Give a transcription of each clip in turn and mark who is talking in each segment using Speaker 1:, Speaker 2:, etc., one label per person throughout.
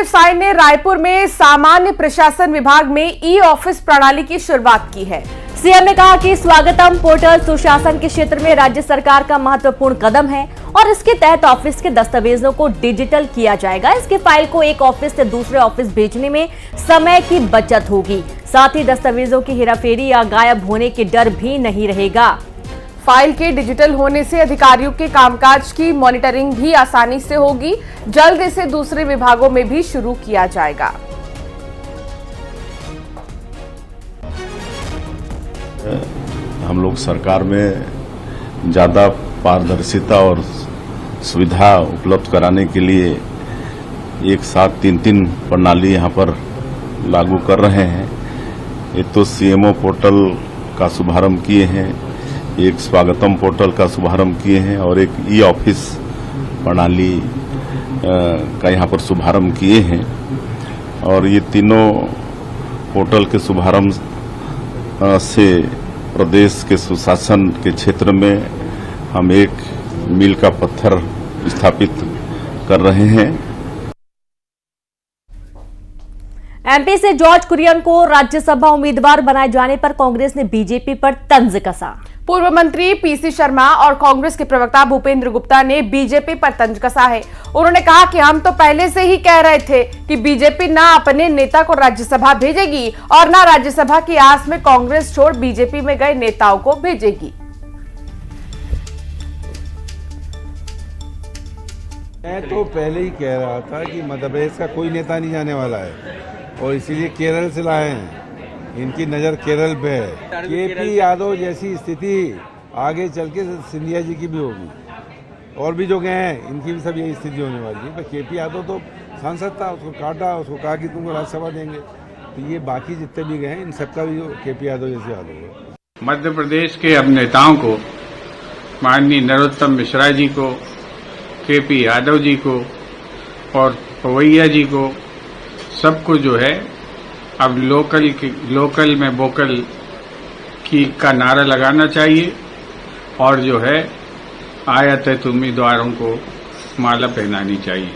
Speaker 1: साई ने रायपुर में सामान्य प्रशासन विभाग में ई ऑफिस प्रणाली की शुरुआत की है।
Speaker 2: सीएम ने कहा कि स्वागतम पोर्टल सुशासन के क्षेत्र में राज्य सरकार का महत्वपूर्ण कदम है और इसके तहत ऑफिस के दस्तावेजों को डिजिटल किया जाएगा। इसके फाइल को एक ऑफिस से दूसरे ऑफिस भेजने में समय की बचत होगी। साथ ही दस्तावेजों की हेराफेरी या गायब होने के डर भी नहीं रहेगा।
Speaker 1: फाइल के डिजिटल होने से अधिकारियों के कामकाज की मॉनिटरिंग भी आसानी से होगी। जल्द इसे दूसरे विभागों में भी शुरू किया जाएगा।
Speaker 3: हम लोग सरकार में ज़्यादा पारदर्शिता और सुविधा उपलब्ध कराने के लिए एक साथ तीन प्रणाली यहाँ पर लागू कर रहे हैं। एक तो सीएमओ पोर्टल का शुभारंभ किए हैं, एक स्वागतम पोर्टल का शुभारंभ किए हैं और एक ई ऑफिस प्रणाली का यहाँ पर शुभारंभ किए हैं। और ये तीनों पोर्टल के शुभारंभ से प्रदेश के सुशासन के क्षेत्र में हम एक मील का पत्थर स्थापित कर रहे हैं।
Speaker 2: एमपी से जॉर्ज कुरियन को राज्यसभा उम्मीदवार बनाए जाने पर कांग्रेस ने बीजेपी पर तंज कसा।
Speaker 1: पूर्व मंत्री पीसी शर्मा और कांग्रेस के प्रवक्ता भूपेंद्र गुप्ता ने बीजेपी पर तंज कसा है। उन्होंने कहा कि हम तो पहले से ही कह रहे थे कि बीजेपी ना अपने नेता को राज्यसभा भेजेगी और ना राज्यसभा की आस में कांग्रेस छोड़ बीजेपी में गए नेताओं को भेजेगी।
Speaker 4: मैं तो पहले ही कह रहा था कि मध्य प्रदेश का कोई नेता नहीं जाने वाला है और इसीलिए केरल से लाए हैं। इनकी नज़र केरल पे है। केपी यादव जैसी स्थिति आगे चल के सिंधिया जी की भी होगी और भी जो गए हैं इनकी भी सब यही स्थिति होने वाली है। पर केपी यादव तो सांसद था, उसको काटा, उसको कहा कि तुमको राज्यसभा देंगे। तो ये बाकी जितने भी गए हैं इन सबका भी केपी यादव जैसे हाल होगा।
Speaker 5: मध्य प्रदेश के अब नेताओं को, माननीय नरोत्तम मिश्रा जी को, केपी यादव जी को और पवैया जी को, सबको जो है अब लोकल में वोकल का नारा लगाना चाहिए और जो है आयातित उम्मीदवारों को माला पहनानी चाहिए।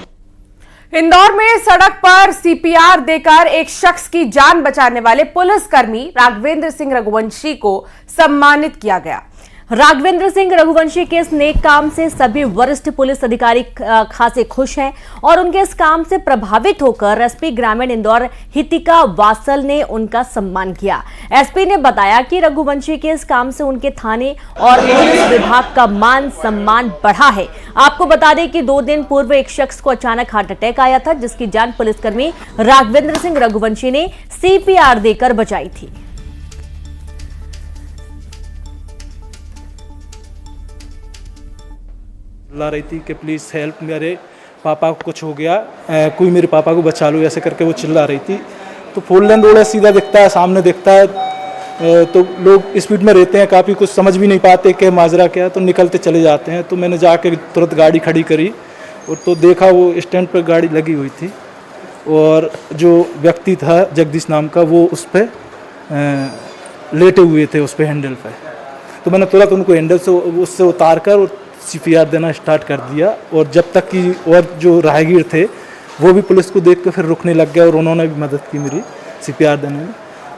Speaker 1: इंदौर में सड़क पर सीपीआर देकर एक शख्स की जान बचाने वाले पुलिसकर्मी राघवेंद्र सिंह रघुवंशी को सम्मानित किया गया।
Speaker 2: राघवेंद्र सिंह रघुवंशी के इस नेक काम से सभी वरिष्ठ पुलिस अधिकारी खासे खुश हैं और उनके इस काम से प्रभावित होकर एसपी ग्रामीण इंदौर हितिका वासल ने उनका सम्मान किया। एसपी ने बताया कि रघुवंशी के इस काम से उनके थाने और पुलिस विभाग का मान सम्मान बढ़ा है। आपको बता दें कि 2 दिन पूर्व एक शख्स को अचानक हार्ट अटैक आया था, जिसकी जान पुलिसकर्मी राघवेंद्र सिंह रघुवंशी ने सीपीआर देकर बचाई थी।
Speaker 6: ला रही थी कि प्लीज़ हेल्प, मेरे पापा को कुछ हो गया, कोई मेरे पापा को बचा लो, ऐसे करके वो चिल्ला रही थी। तो 4 लेन रोड है, सीधा दिखता है, सामने दिखता है, तो लोग स्पीड में रहते हैं, काफ़ी कुछ समझ भी नहीं पाते कि माजरा क्या है, तो निकलते चले जाते हैं। तो मैंने जाके तुरंत गाड़ी खड़ी करी और तो देखा वो स्टैंड पर गाड़ी लगी हुई थी और जो व्यक्ति था जगदीश नाम का, वो उस पर लेटे हुए थे, उस पर हैंडल पर। तो मैंने तुरंत उनको हैंडल से उससे उतार कर सीपीआर देना स्टार्ट कर दिया और जब तक कि और जो राहगीर थे वो भी पुलिस को देख कर फिर रुकने लग गए और उन्होंने भी मदद की मेरी सीपीआर देने में।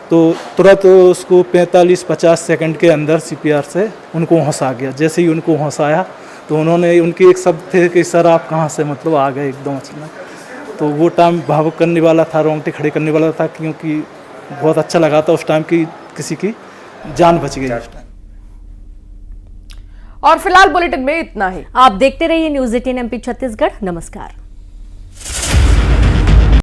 Speaker 6: तो तुरंत उसको 45-50 सेकंड के अंदर सीपीआर से उनको होश आ गया। जैसे ही उनको होश आया तो उन्होंने, उनके एक शब्द थे कि सर आप कहाँ से, मतलब आ गए एकदम अचानक। तो वो टाइम भावुक करने वाला था, रोंगटे खड़े करने वाला था, क्योंकि बहुत अच्छा लगा था उस टाइम की किसी की जान बच गई उस टाइम।
Speaker 1: और फिलहाल बुलेटिन में इतना ही।
Speaker 2: आप देखते रहिए न्यूज़ 18 एमपी छत्तीसगढ़। नमस्कार।